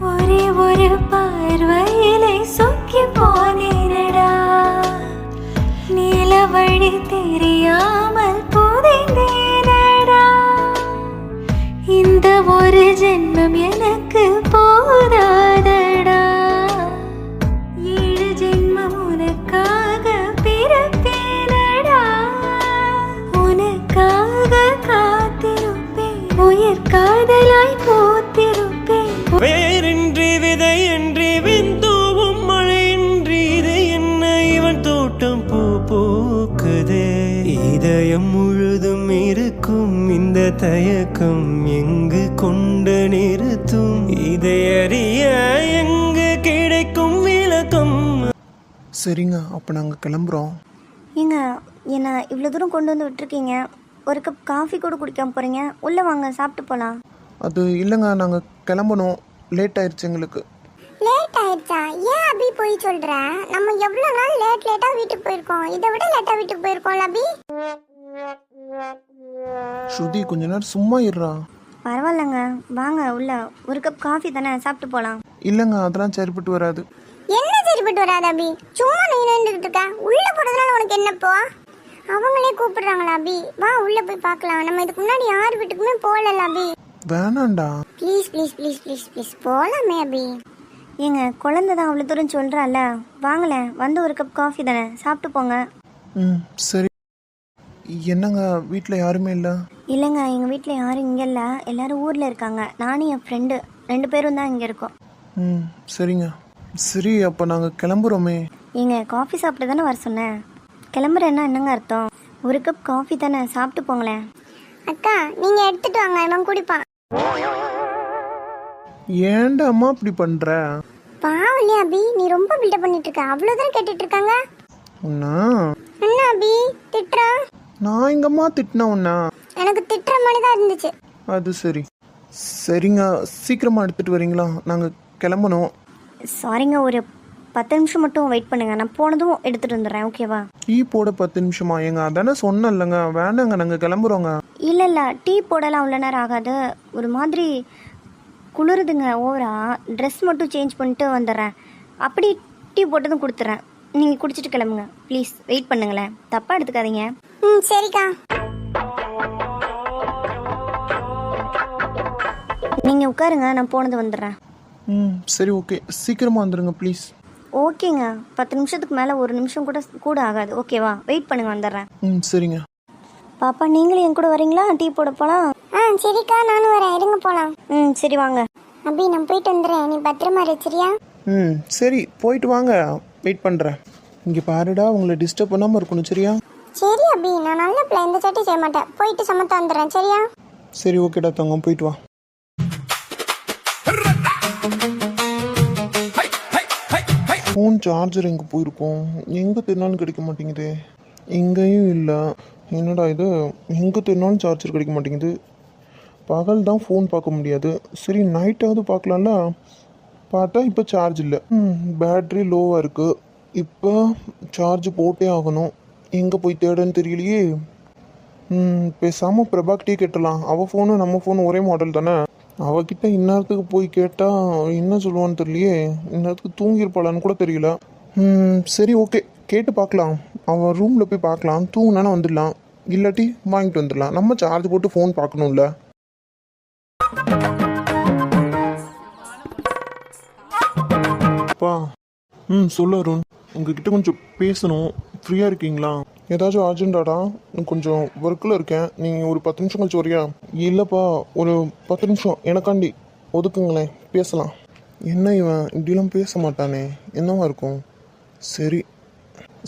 ஒரே ஒரு பார்வையிலே சொக்கி போனேனடா, நீல வழி தெரியாமல் புதைந்தேனடா. இந்த ஒரு ஜென்மம் எனக்கு போதாதடா, 7 ஜென்மம் உனக்காக பிறப்பேனடா. உனக்காக காத்திருப்பேன், உயிர் காதலாய் போத்திருப்பேன். வேறின்றி விதையின்றி விந்தூவும் மழையின்றி இது என்ன இவன் தோட்டம் பூ பூக்குதே. இதயம் முழுதும் இருக்கும் இந்த தயக்கம் எங்கு கொண்டு நிறுத்தும், இதை அறிய எங்கு கிடைக்கும் விளக்கம். சரிங்க, அப்போ நாங்கள் கிளம்புறோம். ஏங்க என்னை இவ்வளோ தூரம் கொண்டு வந்து விட்டுருக்கீங்க, ஒரு கப் காஃபி கூட குடிக்காமல் போகிறீங்க. உள்ளே வாங்க, சாப்பிட்டு போகலாம். அது இல்லைங்க, நாங்கள் கிளம்பணும், லேட் ஆயிடுச்சு எங்களுக்கு. லேட் ஆயிடுச்சா? ஏன் அபி போய் சொல்ற? நம்ம எவ்வளோ நாள் லேட்டா வீட்டுக்கு போயிருக்கோம், இதை விட லேட்டா வீட்டுக்கு போயிருக்கோம்ல அபி. ஸ்ருதி கொஞ்ச நேரம் சும்மா இருறா. பரவாயில்லைங்க, வாங்க உள்ள, ஒரு கப் காஃபி தானே, சாப்பிட்டு போகலாம். இல்லைங்க, அதெல்லாம் சரிப்பட்டு வராது. என்ன சரிப்பட்டு வராது அபி? சும்மா நீ நின்றுட்டு இருக்க, உள்ள போறதுனால உனக்கு என்னப்போ? அவங்களே கூப்பிடுறாங்களா அபி? வா உள்ள போய் பார்க்கலாம். நம்ம இதுக்கு முன்னாடி யார் வீட்டுக்குமே போகல அபி. வேணாண்டா. Please please please please please போகலாமே அபி. ஏங்க குழந்தை தான் அவ்வளோ தூரம் சொல்கிறால, வாங்களேன், வந்து ஒரு கப் காஃபி தானே, சாப்பிட்டு போங்க. ம் சரி. என்னங்க வீட்டில் யாருமே இல்லை? இல்லைங்க, எங்கள் வீட்டில் யாரும் இங்கே இல்லை, எல்லோரும் ஊரில் இருக்காங்க. நானும் என் ஃப்ரெண்டு 2 பேரும் தான் இங்கே இருக்கோம். ம் சரிங்க. சரி, அப்போ நாங்கள் கிளம்புறோமே. ஏங்க காஃபி சாப்பிட்டு தானே வர சொன்னேன், கிளம்புறேன்னா என்னங்க அர்த்தம்? ஒரு கப் காஃபி தானே, சாப்பிட்டு போங்களேன். அக்கா நீங்க எடுத்துட்டு வாங்க, இவன் குடிப்பான். ஏன்டா அம்மா இப்படி பண்ணுற? பாவம் அபி, நீ ரொம்ப பில்டப் பண்ணிட்டு இருக்க. அவ்வளோதான் கேட்டுட்டு இருக்காங்க. உன்னா என்ன அபி திட்டுறா? நான் எங்கம்மா திட்டினா உன்னா? எனக்கு திட்டுற மாதிரி தான் இருந்துச்சு. அது சரி. சரிங்க, சீக்கிரமாக எடுத்துகிட்டு வரீங்களா? நாங்கள் கிளம்பணும். சாரிங்க, ஒரு 10 நிமிஷம் மட்டும் வெயிட் பண்ணுங்க, நான் போனதும் எடுத்துகிட்டு வந்துடுறேன், ஓகேவா? டீ போட 10 நிமிஷமா? ஏங்க அதானே சொன்னேன்லங்க, வேண்டாங்க, நாங்கள் கிளம்புறோங்க. இல்லை இல்லை, டீ போடலாம் அவ்வளோ நேரம் ஆகாது, ஒரு மாதிரி குளிருதுங்க ஓவரா. ட்ரெஸ் மட்டும் சேஞ்ச் பண்ணிட்டு வந்துடுறேன், அப்படி டீ போட்டதும் கொடுத்துட்றேன். நீங்கள் குடிச்சிட்டு கிளம்புங்க ப்ளீஸ், வெயிட் பண்ணுங்களேன், தப்பாக எடுத்துக்காதீங்க. ம் சரிக்கா. நீங்கள் உட்காருங்க, நான் போனது வந்துடுறேன். ம் சரி, ஓகே, சீக்கிரமாக வந்துடுங்க ப்ளீஸ். ஓகேங்க, 10 நிமிஷத்துக்கு மேலே 1 நிமிஷம் கூட ஆகாது, ஓகேவா? வெயிட் பண்ணுங்க, வந்துடுறேன். ம் சரிங்க. பாப்பா நீங்களும் என் கூட வரீங்களா? டீ போட போகலாம். சரிக்கா, நானும் வரேன், இருங்க போகலாம். ம் சரி வாங்க. அபி நான் போயிட்டு வந்துடுறேன், நீ பத்திரமா சரியா? ம் சரி, போயிட்டு வாங்க, வெயிட் பண்ணுறேன். இங்கே பாருடா, உங்களை டிஸ்டர்ப் பண்ணாமல் இருக்கணும், சரியா? சரி அபி, நான் நல்ல பிள்ளை, எந்த சட்டையும் செய்ய மாட்டேன், போயிட்டு சமத்தா வந்துடுறேன், சரியா? சரி ஓகேடா தங்கம், போயிட்டு வா. ஃபோன் சார்ஜர் எங்கே போயிருக்கோம்? எங்கே திருநாளும் கிடைக்க மாட்டேங்குது. எங்கேயும் இல்லை. என்னடா இது, எங்கே திருநாளும் சார்ஜர் கிடைக்க மாட்டேங்குது. பகல் தான் ஃபோன் பார்க்க முடியாது, சரி நைட்டாவது பார்க்கலாம்ல. பார்த்தா இப்போ சார்ஜ் இல்லை. பேட்ரி லோவாக இருக்குது. இப்போ சார்ஜ் போட்டே ஆகணும். எங்கே போய் தேடன்னு தெரியலையே. பேசாமல் பிரபாக்கிட்டே கேட்டலாம். அவள் ஃபோனு நம்ம ஃபோனு ஒரே மாடல் தானே. அவகிட்ட இந்நேரத்துக்கு போய் கேட்டால் என்ன சொல்லுவான்னு தெரியலையே. இந்நேரத்துக்கு தூங்கியிருப்பாளான்னு கூட தெரியல. சரி ஓகே, கேட்டு பார்க்கலாம். அவன் ரூமில் போய் பார்க்கலாம், தூங்கினானா வந்துடலாம், இல்லாட்டி வாங்கிட்டு வந்துடலாம். நம்ம சார்ஜ் போட்டு ஃபோன் பார்க்கணும்ல. அப்பா சொல்லு அருண், உங்ககிட்ட கொஞ்சம் பேசணும், ஃப்ரீயாக இருக்கீங்களா? ஏதாச்சும் அர்ஜென்டாடா? கொஞ்சம் ஒர்க்கில் இருக்கேன், நீங்கள் ஒரு 10 நிமிஷம் கழிச்சு வரியா? இல்லைப்பா, ஒரு 10 நிமிஷம் எனக்காண்டி ஒதுக்குங்களேன், பேசலாம். என்ன இவன் இப்படிலாம் பேச மாட்டானே, என்னவா இருக்கும்? சரி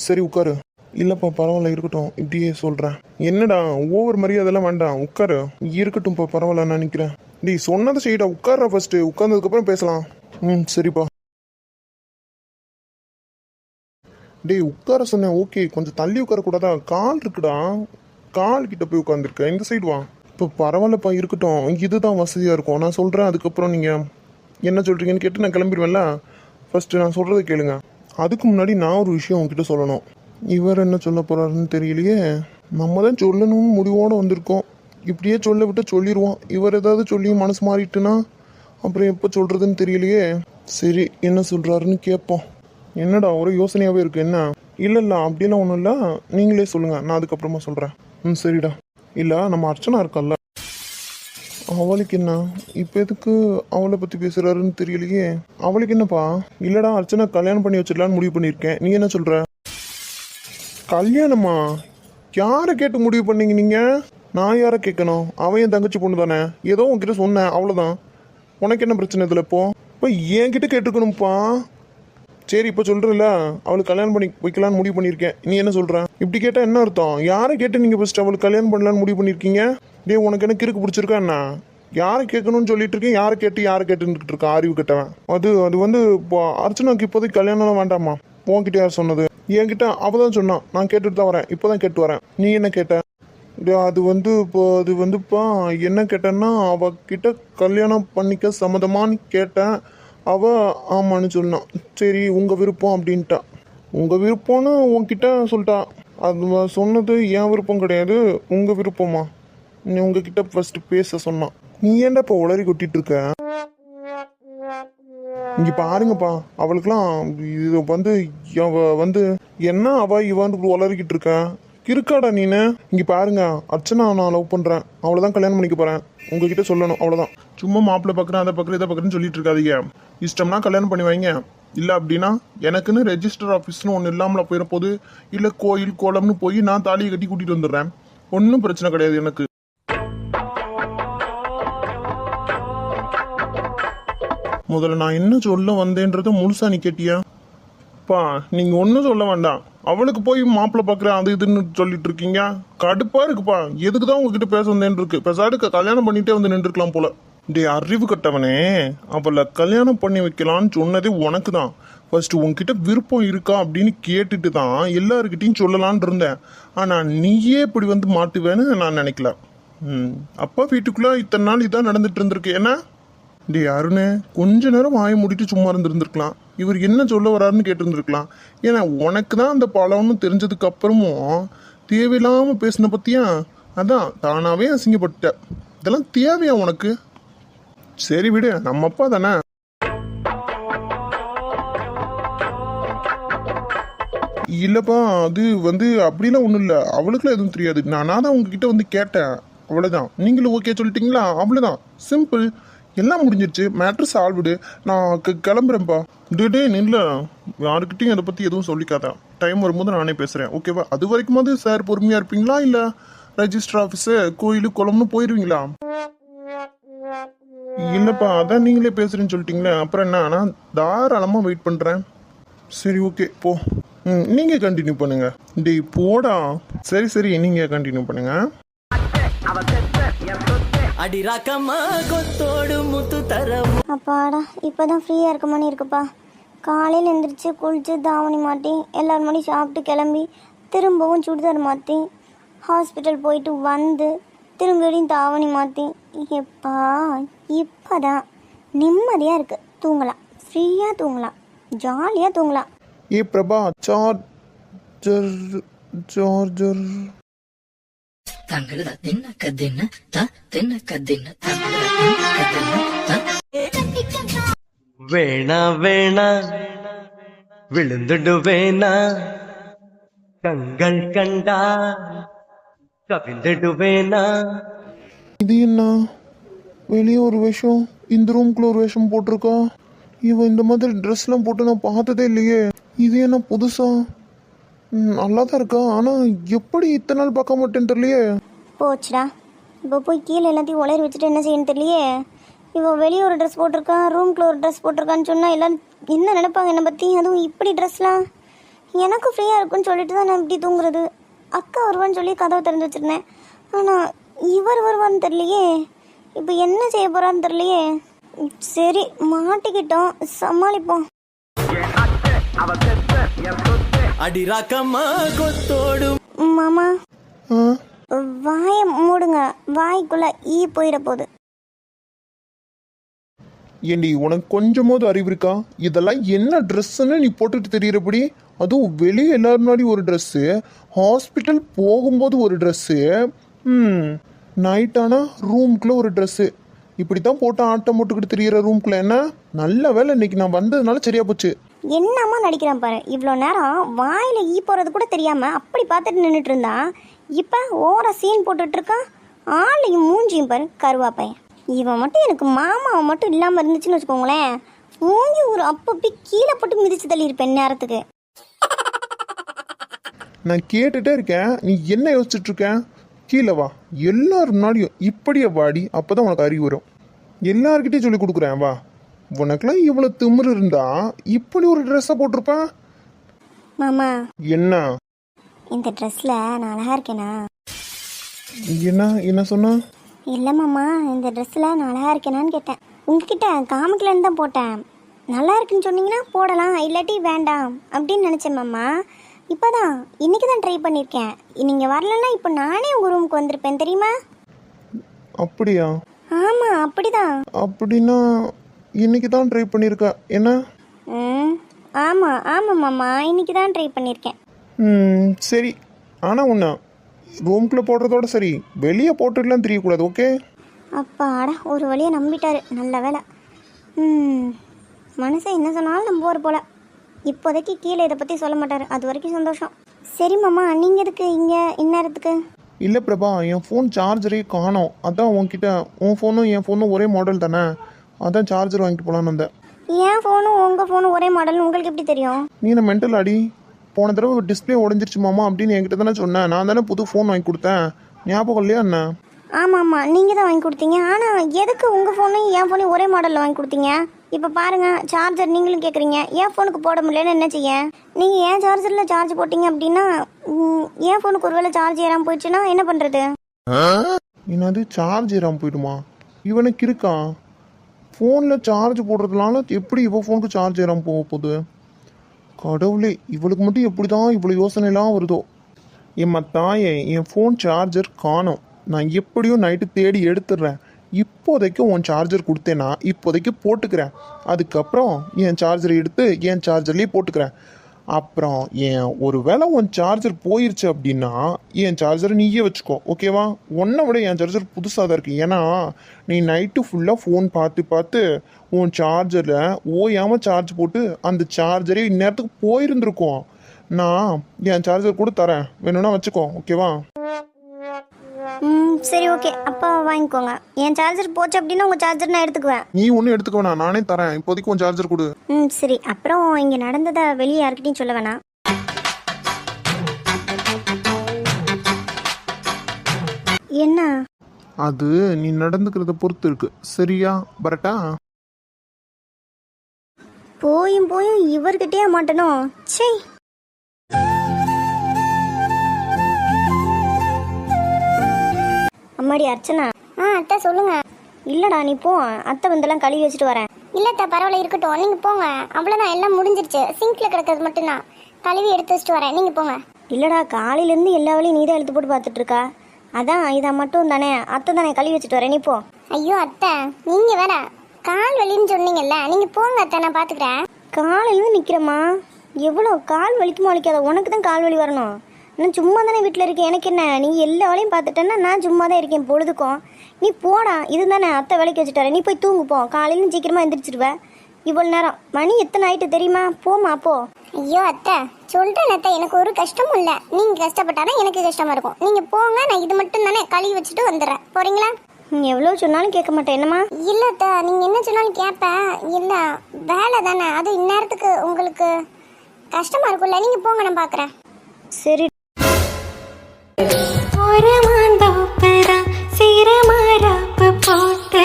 சரி உட்காரு. இல்லைப்பா பரவாயில்ல, இருக்கட்டும், இப்படியே சொல்கிறேன். என்னடா ஓவர் மரியாதைலாம் வேண்டாம், உட்காரு. இருக்கட்டும்ப்பா, பரவாயில்ல, நான் நிற்கிறேன். டேய் சொன்னதை செய்யடா, உட்கார்றா ஃபஸ்ட்டு, உட்கார்ந்ததுக்கப்புறம் பேசலாம். சரிப்பா. டேய் உட்கார சொன்னேன், ஓகே, கொஞ்சம் தள்ளி உட்காரக்கூடாதா? கால் இருக்குடா, கால் கிட்ட போய் உட்காந்துருக்க, இந்த சைடு வா. இப்போ பரவாயில்லப்பா, இருக்கட்டும், இதுதான் வசதியாக இருக்கும். நான் சொல்கிறேன், அதுக்கப்புறம் நீங்கள் என்ன சொல்கிறீங்கன்னு கேட்டு நான் கிளம்பிடுவேன்ல. ஃபஸ்ட்டு நான் சொல்கிறத கேளுங்க. அதுக்கு முன்னாடி நான் ஒரு விஷயம் உங்ககிட்ட சொல்லணும். இவர் என்ன சொல்ல போகிறாருன்னு தெரியலையே. நம்ம தான் சொல்லணும்னு முடிவோடு வந்திருக்கோம், இப்படியே சொல்ல விட்டு சொல்லிடுவான். இவர் ஏதாவது சொல்லி மனசு மாறிட்டுனா அப்புறம் எப்போ சொல்கிறதுன்னு தெரியலையே. சரி என்ன சொல்கிறாருன்னு கேட்போம். என்னடா ஒரு யோசனையாகவே இருக்கு. என்ன? இல்லை அப்படிலாம் ஒன்றும் இல்லை, நீங்களே சொல்லுங்கள், நான் அதுக்கப்புறமா சொல்கிறேன். சரிடா. இல்லை நம்ம அர்ச்சனா இருக்கல்ல, அவளுக்கு என்ன இப்போ எதுக்கு அவளை பற்றி பேசுகிறாருன்னு தெரியலையே. அவளுக்கு என்னப்பா? இல்லைடா அர்ச்சனா கல்யாணம் பண்ணி வச்சிடலான்னு முடிவு பண்ணியிருக்கேன். நீ என்ன சொல்கிற? கல்யாணமா? யாரை கேட்டு முடிவு பண்ணீங்க நீங்கள்? நான் யாரை கேட்கணும்? அவன் என் தங்கச்சி பொண்ணு தானே, ஏதோ உன்கிட்ட சொன்னேன் அவ்வளோதான். உனக்கு என்ன பிரச்சனை இதில்? இப்போ என்கிட்ட கேட்டுக்கணும்ப்பா. சரி இப்போ சொல்கிறல, அவளுக்கு கல்யாணம் பண்ணி வைக்கலான்னு முடிவு பண்ணியிருக்கேன். நீ என்ன சொல்கிற? இப்படி கேட்டால் என்ன அர்த்தம்? யாரை கேட்டு நீங்கள் ஃபஸ்ட்டு அவளுக்கு கல்யாணம் பண்ணலான்னு முடிவு பண்ணியிருக்கீங்க? டே உனக்கு என்ன கிறுக்கு பிடிச்சிருக்கா என்ன? யாரை கேட்கணும்னு சொல்லிட்டு இருக்கேன், யாரை கேட்டுன்னு இருக்கான் அறிவு கட்டவன். அது வந்து இப்போ அர்ச்சனாக்கு இப்போதைக்கு கல்யாணம்லாம் வேண்டாமா? உன்கிட்ட யார் சொன்னது? என்கிட்ட அவள் தான் சொன்னான். நான் கேட்டுட்டு தான் வரேன், இப்போ தான் கேட்டு வரேன். நீ என்ன கேட்ட? அது வந்துப்பா என்ன கேட்டேன்னா, அவகிட்ட கல்யாணம் பண்ணிக்க சம்மதமானு கேட்டேன். அவள் ஆமான்னு சொன்னான். சரி உங்கள் விருப்பம் அப்படின்ட்டா. உங்கள் விருப்பம்னு உன்கிட்ட சொல்லிட்டா. அது சொன்னது என் விருப்பம் கிடையாது, உங்கள் விருப்பமா? நீ உங்ககிட்ட ஃபர்ஸ்ட் பேச சொன்னான். நீ ஏன்டா இப்போ உளறி கொட்டிட்டு இருக்க? இங்க பாருங்கப்பா, அவளுக்குலாம் இது வந்து என்ன இவான்னு உளறிக்கிட்டு இருக்க? இருக்காடா நீனு? இங்க பாருங்க, அர்ச்சனா நான் லவ் பண்றேன், அவ்வளவுதான் கல்யாணம் பண்ணிக்க போறேன். உங்ககிட்ட சொல்லணும் அவ்வளவுதான். சும்மா மாப்பிள்ளை பார்க்குறேன், அதை பார்க்குறேன், இதை பார்க்குறேன்னு சொல்லிட்டு இருக்காதீங்க. இஷ்டம்னா கல்யாணம் பண்ணி வைங்க, இல்லை அப்படின்னா எனக்குன்னு ரெஜிஸ்டர் ஆஃபீஸ்னு ஒன்று இல்லாமல் போயிட போது, இல்லை கோயில் கோலம்னு போய் நான் தாலியை கட்டி கூட்டிட்டு வந்துடுறேன். ஒன்றும் பிரச்சனை கிடையாது எனக்கு. முதல்ல நான் என்ன சொல்ல வந்தேன்றத முழுசா நீ கேட்டியா? பா நீங்க ஒன்றும் சொல்ல வேண்டாம். அவளுக்கு போய் மாப்பிள்ளை பார்க்குறேன் அது இதுன்னு சொல்லிட்டு இருக்கீங்க. கடுப்பா இருக்குப்பா. எதுக்கு தான் உங்ககிட்ட பேச வந்தேன்னு இருக்கு. பெசாடுக்கு கல்யாணம் பண்ணிட்டே வந்து நின்றுக்கலாம் போல. டே அறிவு கட்டவனே, அவளை கல்யாணம் பண்ணி வைக்கலான்னு சொன்னதே உனக்கு தான். ஃபர்ஸ்ட் உன்கிட்ட விருப்பம் இருக்கா அப்படின்னு கேட்டுட்டு தான் எல்லாருக்கிட்டையும் சொல்லலான் இருந்தேன். ஆனா நீயே இப்படி வந்து மாட்டுவேன்னு நான் நினைக்கல. அப்பா வீட்டுக்குள்ள இத்தனை நாள் இதான் நடந்துட்டு இருந்திருக்கு. என்ன டே அருணே, கொஞ்ச நேரம் வாயை மூடிட்டு சும்மா இருந்திருந்திருக்கலாம். இவர் என்ன சொல்ல வராருன்னு கேட்டிருந்துருக்கலாம். ஏன்னா உனக்கு தான் அந்த பழம்னு தெரிஞ்சதுக்கு அப்புறமும் தேவையில்லாம பேசின பத்தியா, அதான் தானாவே அசிங்கப்பட்ட. இதெல்லாம் தேவையா உனக்கு? சரி விடு, நம்ம அப்பா தானே. இல்லப்பா அது அப்படிலாம் ஒன்றும் இல்லை. அவளுக்குலாம் எதுவும் தெரியாது. நானா தான் உங்ககிட்ட வந்து கேட்டேன், அவ்வளோதான். நீங்களும் ஓகே சொல்லிட்டீங்களா? அவ்வளோதான், சிம்பிள். எல்லாம் முடிஞ்சிருச்சு, மேட்ரு சால்வ்டு. நான் கிளம்புறேன்ப்பா. டே நில்ல, யாருக்கிட்டையும் அதை பற்றி எதுவும் சொல்லிக்காதா. டைம் வரும்போது நானே பேசுகிறேன், ஓகேவா? அது வரைக்குமாவது சார் பொறுமையாக இருப்பீங்களா, இல்லை ரெஜிஸ்டர் ஆஃபீஸு கோயிலு குளம்னு போயிடுவீங்களா? இல்லைப்பா அதான் நீங்களே பேசுகிறேன்னு சொல்லிட்டீங்களே, அப்புறம் என்ன? நான் தாராளமாக வெயிட் பண்ணுறேன். சரி ஓகே போ. நீங்கள் கண்டினியூ பண்ணுங்க. டே போடா. சரி நீங்கள் கண்டினியூ பண்ணுங்க. அப்பாடா இப்போதான் ஃப்ரீயாக இருக்க மாதிரி இருக்குப்பா. காலையில் எழுந்திரிச்சு குளிச்சு தாவணி மாட்டி எல்லாரும் மணி சாப்பிட்டு கிளம்பி திரும்பவும் சுடிதார் மாற்றி ஹாஸ்பிட்டல் போயிட்டு வந்து திரும்பியும் தாவணி மாற்றி எப்பா இப்போதான் நிம்மதியாக இருக்குது. தூங்கலாம், ஃப்ரீயாக தூங்கலாம், ஜாலியாக தூங்கலாம். ஏ பிரபா, சார்ஜர் தங்கள தின்ன கதின்ன தின்ன கதின்ன வேணா வேணா விழுந்துடுவேனா, கண்கள் கண்டா கவிழ்ந்துடுவேனா. இது என்ன? வெளியே ஒரு வேஷம், இந்த ரூம்குள்ள ஒரு வேஷம் போட்டிருக்கா. இவன் இந்த மாதிரி ட்ரெஸ்லாம் போட்டு நான் பார்த்ததே இல்லையே. இது என்ன புதுசா? நல்லா தான் இருக்கா, ஆனால் எப்படி இத்தனை நாள் பார்க்க மாட்டேன்னு தெரியலையே. போச்சுடா, இப்போ போய் கீழே எல்லாத்தையும் உலரி வச்சுட்டு என்ன செய்யணும் தெரியலையே. இப்போ வெளியே ஒரு ட்ரெஸ் போட்டிருக்கான், ரூம்குள்ள ஒரு ட்ரெஸ் போட்டிருக்கான்னு சொன்னால் எல்லாம் என்ன நினைப்பாங்க என்னை பற்றி? அதுவும் இப்படி ட்ரெஸ்லாம் எனக்கு ஃப்ரீயாக இருக்குன்னு சொல்லிட்டு தான் நான் இப்படி தூங்குறது. அக்கா வருவான்னு சொல்லி கதவை திறந்து வச்சுருந்தேன், ஆனால் இவர் வருவான்னு தெரியலையே. இப்போ என்ன செய்ய போகிறான்னு தெரியலையே. சரி மாட்டிக்கிட்டோம், சமாளிப்போம். மாமா வாயை மூடுங்க, வாய்க்குள்ள ஈ போயிட போகுது. ஏண்டி உனக்கு கொஞ்சமாவது அறிவு இருக்கா? இதெல்லாம் என்ன ட்ரெஸ்ஸுன்னு நீ போட்டுட்டு தெரியறபடி, அதுவும் வெளியே எல்லாரும் முன்னாடி ஒரு ட்ரெஸ்ஸு, ஹாஸ்பிட்டல் போகும்போது ஒரு ட்ரெஸ்ஸு. நைட் ஆனால் ரூம்குள்ளே ஒரு ட்ரெஸ்ஸு இப்படி தான் போட்டு ஆட்டம் போட்டுக்கிட்டு திரியிற ரூம்குள்ளே என்ன நல்ல வேலை இன்னைக்கு நான் வந்ததுனால சரியா போச்சு. என்னம்மா நடிக்கிறான் பாரு. இவ்வளோ நேரம் வாயில் ஈ போகிறது கூட தெரியாமல் அப்படி பார்த்துட்டு நின்றுட்டு இருந்தான். இப்போ ஓர சீன் போட்டுட்டு இருக்கான். ஆளையும் மூஞ்சியும் பாரு கருவாப்பையன். இவன் மட்டும் எனக்கு மாமாவை மட்டும் இல்லாமல் இருந்துச்சுன்னு வச்சுக்கோங்களேன், மூஞ்சி ஒரு அப்பப்பி கீழே போட்டு மிதிச்சு தள்ளி இருப்பேன் நேரத்துக்கு. நான் கேட்டுட்டே இருக்கேன், நீ என்ன யோசிச்சுட்டு இருக்க? கீழே வா, எல்லாரும் முன்னாடியும் இப்படியே வாடி, அப்போதான் உனக்கு அறிவு வரும். எல்லார்கிட்டையும் சொல்லி கொடுக்குறேன் வா. உனக்குலாம் இவ்வளோ திமிரு இருந்தா இப்படி ஒரு ட்ரெஸ்ஸை போட்டிருப்பேன். மாமா என்ன இந்த ட்ரெஸ்ஸில் நான் அழகாக இருக்கேனா? என்ன சொன்ன? இல்லை மாமா, இந்த ட்ரெஸ்ஸில் நான் அழகாக இருக்கேனான்னு கேட்டேன். உங்ககிட்ட காமிக்கலன்னு தான் போட்டேன். நல்லா இருக்குன்னு சொன்னீங்கன்னா போடலாம், இல்லாட்டி வேண்டாம் அப்படின்னு நினச்சேன் மாமா. இப்போ தான் இன்றைக்கி தான் ட்ரை பண்ணியிருக்கேன். நீங்கள் வரலன்னா இப்போ நானே உங்கள் ரூமுக்கு வந்திருப்பேன் தெரியுமா? அப்படியா? ஆமாம் அப்படிதான். அப்படின்னா இன்னைக்கு தான் ட்ரை பண்ணியிருக்க என்ன? ஆமாம் ஆமாம் மாமா, இன்றைக்கி தான் ட்ரை பண்ணியிருக்கேன். சரி, ஆனால் ஒன்று ரூம்குள்ளே போடுறதோட சரி, வெளியே போட்டுலாம் தெரியக்கூடாது, ஓகே? அப்பாடா, ஒரு வழியை நம்பிட்டாரு, நல்ல வேலை. மனுஷன் என்ன சொன்னாலும் நம்புவார் போல். இப்போதைக்கு கீழே இதை பற்றி சொல்ல மாட்டார், அது வரைக்கும் சந்தோஷம். சரி மாமா, நீங்கள் எதுக்கு இங்கே இந்நேரத்துக்கு? இல்லை பிரபா, என் ஃபோன் சார்ஜரே காணோம். அதான் உன்கிட்ட, உன் ஃபோனும் என் ஃபோனும் ஒரே மாடல் தானே, அதான் சார்ஜர் வாங்கிட்டு போகலான்னு வந்தேன். என் ஃபோனும் உங்கள் ஃபோனும் ஒரே மாடல்னு உங்களுக்கு எப்படி தெரியும்? நீ என்ன மென்டல் அடி? போன தடவை டிஸ்பிளே உடஞ்சிருச்சு மாமா அப்படின்னு என்கிட்ட தானே சொன்னேன். நான் தானே புது ஃபோன் வாங்கி கொடுத்தேன், ஞாபகம் இல்லையா என்ன? ஆமாம் ஆமாம், நீங்கள் தான் வாங்கி கொடுத்தீங்க. ஆனால் எதுக்கு உங்கள் ஃபோனையும் என் ஃபோனையும் ஒரே மாடலில் வாங்கி கொடுத்தீங்க? இப்போ பாருங்கள், சார்ஜர் நீங்களும் கேட்குறீங்க, என் ஃபோனுக்கு போட முடியலன்னு என்ன செய்ய? நீங்கள் ஏன் சார்ஜரில் சார்ஜ் போட்டிங்க அப்படின்னா என் ஃபோனுக்கு ஒருவேளை சார்ஜ் ஏறாமல் போயிடுச்சுன்னா என்ன பண்ணுறது? என்னது சார்ஜ் ஏறாமல் போயிடுமா? இவனுக்கு இருக்கா? ஃபோனில் சார்ஜ் போடுறதுனால எப்படி இவன் ஃபோனுக்கு சார்ஜ் ஏறாமல் போக போகுது? கடவுளே, இவளுக்கு மட்டும் எப்படி தான் இவ்வளோ யோசனைலாம் வருதோ? என் தாயே, என் ஃபோன் சார்ஜர் காணோம். நான் எப்படியும் நைட்டு தேடி எடுத்துடுறேன். இப்போதைக்கு உன் சார்ஜர் கொடுத்தேன்னா இப்போதைக்கு போட்டுக்கிறேன். அதுக்கப்புறம் என் சார்ஜரை எடுத்து என் சார்ஜர்லேயே போட்டுக்கிறேன். அப்புறம் ஒரு வேளை உன் சார்ஜர் போயிருச்சு அப்படின்னா என் சார்ஜரை நீயே வச்சுக்கோ, ஓகேவா? உன்னை விட என் சார்ஜர் புதுசாக தான் இருக்குது. ஏன்னா நீ நைட்டு ஃபுல்லாக ஃபோன் பார்த்து உன் சார்ஜரில் ஓயாமல் சார்ஜ் போட்டு அந்த சார்ஜரே இந்நேரத்துக்கு போயிருந்துருக்கோம். நான் என் சார்ஜர் கூட தரேன், வேணும்னா வச்சுக்கோ, ஓகேவா? சரி ஓகே, அப்போ வாங்கிக்கோங்க. என் சார்ஜர் போச்சு அப்படின்னா உங்கள் சார்ஜர் நான் எடுத்துக்குவேன். நீ ஒன்றும் எடுத்துக்க வேணாம், நானே தரேன். இப்போதைக்கு உன் சார்ஜர் கொடு. சரி. அப்புறம் இங்கே நடந்ததை வெளியே யார்கிட்டையும் சொல்ல வேணாம். என்ன? அது நீ நடந்துக்கிறத பொறுத்து இருக்கு, சரியா? பரட்டா? போயும் இவர்கிட்டயே மாட்டணும். சே, அம்மாடி அர்ச்சனா. அத்தை சொல்லுங்க. இல்லடா, நீ போ, அத்தை வந்தெல்லாம் கழுவி வச்சுட்டு வரேன். இல்லத்த பரவாயில்ல, இருக்கட்டும், நீங்க போங்க. அவ்வளோதான், எல்லாம் முடிஞ்சிருச்சு. சிங்க்ல கிடக்கிறது மட்டும்தான், கழுவி எடுத்து வச்சுட்டு வரேன், நீங்க போங்க. இல்லடா, காலையிலேருந்து எல்லா வேலையும் நீ தான் எடுத்து போட்டு பார்த்துட்டு இருக்கா. அதான் இதை மட்டும் தானே, அத்தை தானே கழுவி வச்சுட்டு வரேன், நீ போ. ஐயோ அத்தை, நீங்க வேற கால் வலின்னு சொன்னீங்கல்ல, நீங்க போங்க அத்தை, நான் பாத்துக்கிறேன். காலையிலேருந்து நிற்கிறேம்மா, எவ்வளோ கால் வலிக்குமோ வலிக்காத? உனக்கு தான் கால் வலி வரணும். நான் சும்மா தானே வீட்டில் இருக்கேன், எனக்கு என்ன? நீ எல்லா வேலையும் பார்த்துட்டேன்னா நான் சும்மா தான் இருக்கேன் பொழுதுக்கும். நீ போடா, இது தானே அத்தை வேலைக்கு வச்சுட்டாரு, நீ போய் தூங்குப்போ. காலையிலும் சீக்கிரமாக எந்திரிச்சிருவேன். இவ்வளோ நேரம் மணி எத்தனை ஆயிட்டு தெரியுமா? போமா போ. ஐயோ அத்தை, சொல்றேன் அத்தை, எனக்கு ஒரு கஷ்டமும் இல்லை. நீங்க கஷ்டப்பட்டாதான் எனக்கு கஷ்டமா இருக்கும். நீங்க போங்க, நான் இது மட்டும் தானே கழுவி வச்சுட்டு வந்துடுறேன், போறீங்களா? நீ எவ்வளோ சொன்னாலும் கேட்க மாட்டேன் என்னம்மா? இல்ல அத்தை, நீங்க என்ன சொன்னாலும் கேட்பேன். இல்ல வேலை தானே, அது இந்நேரத்துக்கு உங்களுக்கு கஷ்டமா இருக்கும்ல, நீங்க போங்க, நான் பாக்குறேன். சரி. ஒரு மாந்தோப்பதான் சிரமாராப்பு போட்டு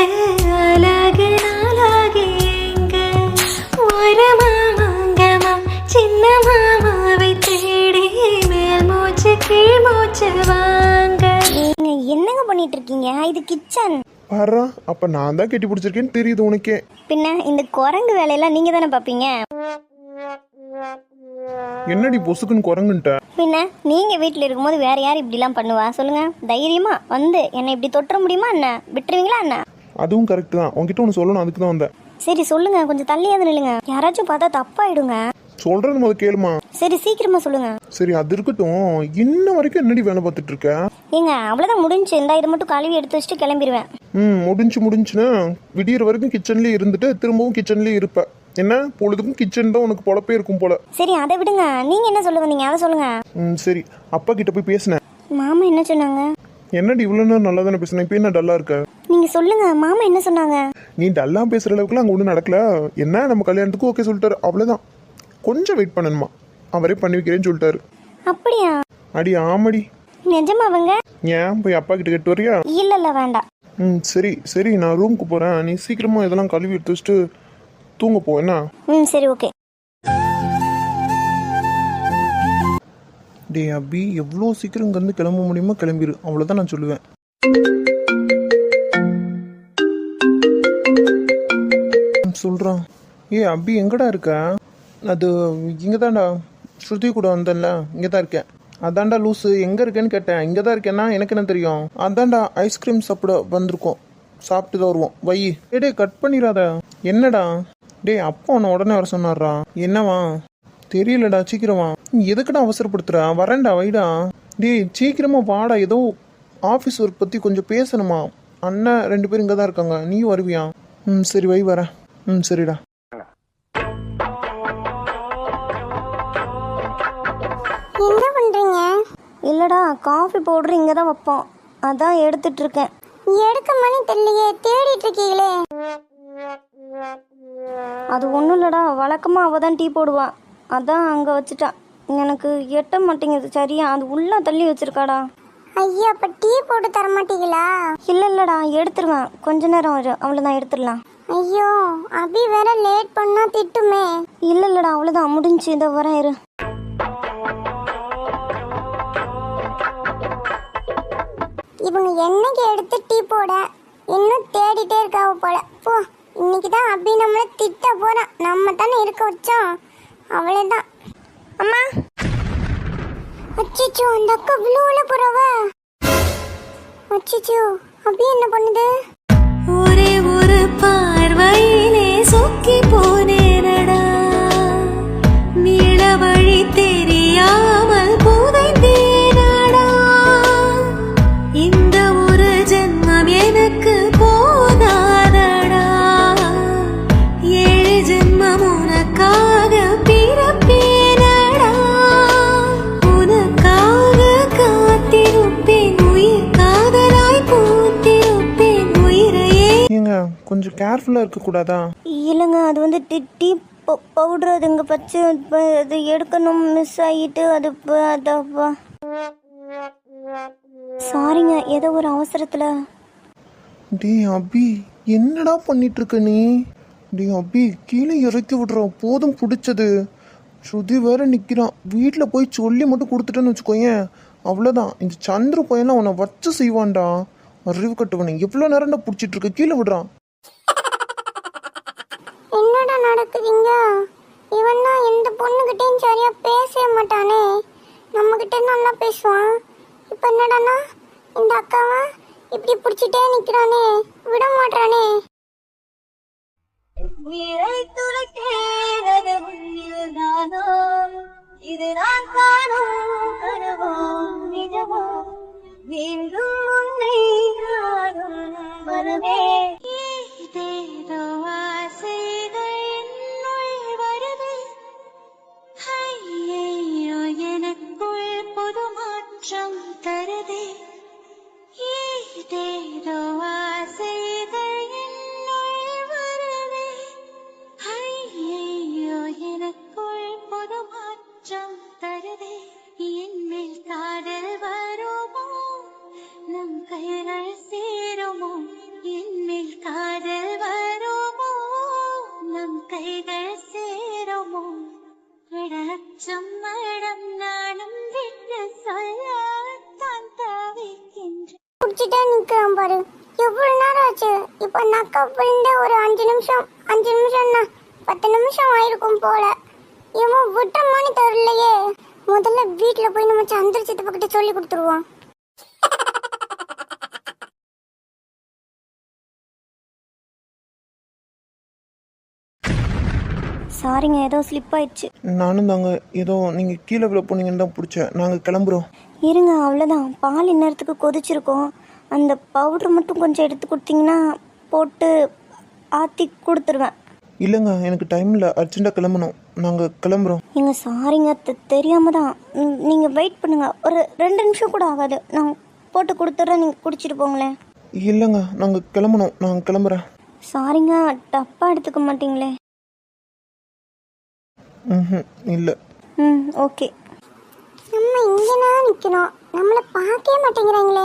அழகு நாளாகி எங்க ஒரு மாமாங்கமா சின்ன மாமாவை தேடி மேல் மூச்சு கீழ் மூச்சு வாங்க. நீங்க என்னங்க பண்ணிட்டு இருக்கீங்க? இது கிச்சன். பாரு, அப்ப நான் தான் கெட்டி பிடிச்சிருக்கேன்னு தெரியுது உனக்கே. பின்ன இந்த குரங்கு வேலையெல்லாம் நீங்க தானே பார்ப்பீங்க. என்னடி பொசுக்குன்னு குரங்குன்ட்ட? பின்ன நீங்க வீட்டில் இருக்கும்போது வேற யார் இப்படிலாம் பண்ணுவா சொல்லுங்க? தைரியமா வந்து என்னை இப்படி தொட்டுற முடியுமா என்ன? விட்டுருவீங்களா என்ன? அதுவும் கரெக்ட் தான், உங்ககிட்ட ஒன்று சொல்லணும், அதுக்கு தான் வந்தேன். சரி சொல்லுங்க, கொஞ்சம் தள்ளியாவது நில்லுங்க, யாராச்சும் பார்த்தா தப்பாயிடுங்க. சொல்றது முதல் கேளுமா. சரி சீக்கிரமா சொல்லுங்க. சரி அது இருக்கட்டும், இன்ன வரைக்கும் என்னடி வேலை பார்த்துட்டு இருக்க? ஏங்க அவ்வளோதான் முடிஞ்சு. இந்த இது மட்டும் கழுவி எடுத்து வச்சுட்டு கிளம்பிடுவேன். முடிஞ்சுன்னா விடியற வரைக்கும் கிச்சன்லேயே இருந்துட்டு திரும்பவும் கிச்சன்லேயே இருப்ப. என்ன பொழுதுக்கும் கிச்சன் தான் உனக்கு பொழப்பே இருக்கும் போல. சரி அதை விடுங்க, நீங்கள் என்ன சொல்ல வந்தீங்க அதை சொல்லுங்கள். சரி, அப்பா கிட்ட போய் பேசினேன். மாமா என்ன சொன்னாங்க? என்னடி இவ்வளோ நேரம் நல்லா தானே பேசினேன், இப்போ என்ன டல்லாக இருக்க? நீங்கள் சொல்லுங்கள், மாமா என்ன சொன்னாங்க? நீ டல்லாக பேசுகிற அளவுக்குலாம் அங்கே ஒன்றும் நடக்கல. என்ன நம்ம கல்யாணத்துக்கு ஓகே சொல்லிட்டாரு, அவ்வளோதான். கொஞ்சம் வெயிட் பண்ணணுமா, அவரே பண்ணி வைக்கிறேன்னு சொல்லிட்டாரு. அப்படியா? அடி ஆமாடி. நிஜமாவங்க? ஏன் போய் அப்பா கிட்ட கேட்டு வரியா? இல்லை வேண்டாம். சரி சரி, நான் ரூமுக்கு போகிறேன். நீ சீக்கிரமாக இதெல்லாம் கழுவி எடுத்து வச்சுட்டு தூங்க போ. என்ன? சரி ஓகே. டே அபி, எவ்வளோ சீக்கிரம் இங்கேருந்து கிளம்ப முடியுமோ கிளம்பிடு, அவ்வளோதான் நான் சொல்லுவேன். சொல்கிறான். அபி எங்கடா இருக்க? அது இங்கே தான்டா, ஸ்ருதி கூட வந்தேன்ல, இங்கே தான் இருக்கேன். அதான்டா லூஸு, எங்கே இருக்கேன்னு கேட்டேன். இங்கே தான் இருக்கேன்னா எனக்கு என்ன தெரியும்? அதான்டா ஐஸ்கிரீம் சாப்பிட வந்திருக்கோம், சாப்பிட்டு தான் வருவோம். வை. டே கட் பண்ணிடாத. என்னடா? டே அப்பா உன்னை உடனே வர சொன்னார்ரா. என்னவா தெரியலடா, சீக்கிரமா. எதுக்குடா அவசரப்படுத்துற? வரேன்டா, வைடா. டே சீக்கிரமா வாடா, ஏதோ ஆஃபீஸ் ஒர்க் பற்றி கொஞ்சம் பேசணுமா. அண்ணன் 2 பேரும் இங்கே தான் இருக்காங்க, நீயும் வருவியா? சரி வை, வரேன். சரிடா. என்ன பண்றீங்க? இல்லைடா, காஃபி பவுடர் இங்கே தான் வைப்போம், அதான் எடுத்துட்டு இருக்கேன். எடுக்க மணி தெரியலையே, தேடிட்டு இருக்கீங்களே. அது ஒன்றும் இல்லைடா, வழக்கமாக அவள் தான் டீ போடுவா, அதான் அங்கே வச்சுட்டா. எனக்கு எட்ட மாட்டேங்குது சரியா, அது உள்ளே தள்ளி வச்சிருக்காடா. ஐயா, அப்ப டீ போட்டு தர மாட்டீங்களா? இல்லைடா, எடுத்துருவேன், கொஞ்ச நேரம் வரும், அவ்வளோதான், எடுத்துடலாம். ஐயோ, அபி வேற லேட் பண்ணா திட்டுமே. இல்லைடா, அவ்வளோதான், முடிஞ்சு. இதை வரேன், இரு. இவங்க என்னைக்கு எடுத்து டீ போட இன்னும் தேடிட்டே இருக்காவ போல. போ, இன்னைக்கு தான் அபி நம்மளை திட்ட போறான். நம்ம தானே இருக்க வச்சோம், அவ்வளவுதான். அம்மா, அச்சிச்சோ, அந்த அக்கா விழுவுல போறவ. அச்சிச்சோ, அபி என்ன பண்ணுது? ஒரே ஒரு பார்வையிலே சொக்கி போனேனடா, மீள வழி தெரியாமல் புதைந்தேனடா. இந்த ஒரு ஜென்மம் எனக்கு போதாதடா, 7 ஜென்மம் உனக்காக பிறப்பேனடா. உனக்காக காத்திருப்பேன், உயிர் காதலாய் பூத்திருப்பேன், உயிரையே. ஏங்க கொஞ்சம் கேர்ஃபுல்லாக இருக்கக்கூடாதா? இல்லைங்க, அது வந்து டீ பவுடர், அது இங்கே பச்சை, அது எடுக்கணும், மிஸ் ஆகிட்டு. அதப்பா சாரிங்க, ஏதோ ஒரு அவசரத்தில். டே அபி, என்னடா பண்ணிட்டு இருக்க நீ? டே அபி, கீழே இறக்கி விடுறோம், போதும் பிடிச்சது. ஸ்ருதி வேற நிற்கிறான். வீட்டில் போய் சொல்லி மட்டும் கொடுத்துட்டேன்னு வச்சுக்கோயேன், அவ்வளோதான். இந்த சந்திர பையன்லாம் உன்னை வச்சு செய்வான்டா. அறிவு கட்டுவனே, எவ்வளோ நேரம்டா பிடிச்சிட்டு இருக்க? கீழே விடுறான். என்னடா நடக்குதுங்க? இவன் தான் எந்த பொண்ணுகிட்டையும் சரியா பேசவே மாட்டானே, நம்ம கிட்ட நல்லா பேசுவான். இப்ப என்னடானா இந்த அக்காவை இப்படி பிடிச்சிட்டே நிக்கிறானே, விட மாட்டானே. உயிரை துளைத்தேனது உன்னில் நானோ, இது நான் காணும் கனவோ நிஜமோ, மீண்டும் உன்னை நாடும் மனமே. ஏதேதோ ஆசைகள் என்னுள் வருது, ஐயையோ எனக்குள் புது மாற்றம் தருதே. ஏதேதோ ஆசைகள் என்னுள் வருதே, ஐயையோ எனக்குள் புது மாற்றம் தருதே. என்மேல் காதல் வருமோ, நம் கைகள் சேருமோ. என்மேல் காதல் வருமோ, நம் கைகள் சேருமோ. அச்சம் மடம் நானும் விட்டு சொல்ல தான் தவிக்கின்றேன். பிடிச்சிட்டே நிக்கிறான் பாரு, எவ்வளவு நேரம் ஆச்சு. இப்ப நக்கா விழுந்த ஒரு 5 நிமிஷம் 5 நிமிஷம்னா 10 நிமிஷம் ஆயிருக்கும் போல. இவன் விட்ட மணி தரலையே. முதல்ல வீட்டுல போய் நம்ம சந்திர சித்தப்பா கிட்ட சொல்லி கொடுத்துருவோம். சாரிங்க, ஏதோ ஸ்லிப் ஆயிடுச்சு. நானும் தாங்க ஏதோ நீங்கள் கீழே விழ போனீங்கன்னு தான் பிடிச்சேன். நாங்கள் கிளம்புறோம். இருங்க, அவ்வளோதான். பால் இந்நேரத்துக்கு கொதிச்சிருக்கோம். அந்த பவுட்ரு மட்டும் கொஞ்சம் எடுத்து கொடுத்தீங்கன்னா போட்டு ஆற்றி கொடுத்துருவேன். இல்லைங்க, எனக்கு டைம் இல்லை, அர்ஜென்ட்டாக கிளம்பணும். நாங்கள் கிளம்புறோம். நீங்கள் சாரிங்க, தெரியாம தான். நீங்கள் வெயிட் பண்ணுங்கள், ஒரு 2 நிமிஷம் கூட ஆகாது. நான் போட்டு கொடுத்துட்றேன், நீங்கள் குடிச்சிட்டு போங்களேன். இல்லைங்க, நாங்கள் கிளம்பணும். நான் கிளம்புறேன். சாரிங்க, தப்பாக எடுத்துக்க மாட்டீங்களே? ம், இல்லை. ஓகே. நம்ம இங்கே நிற்கணும், நம்மளை பார்க்கவே மாட்டேங்கிறாங்களே.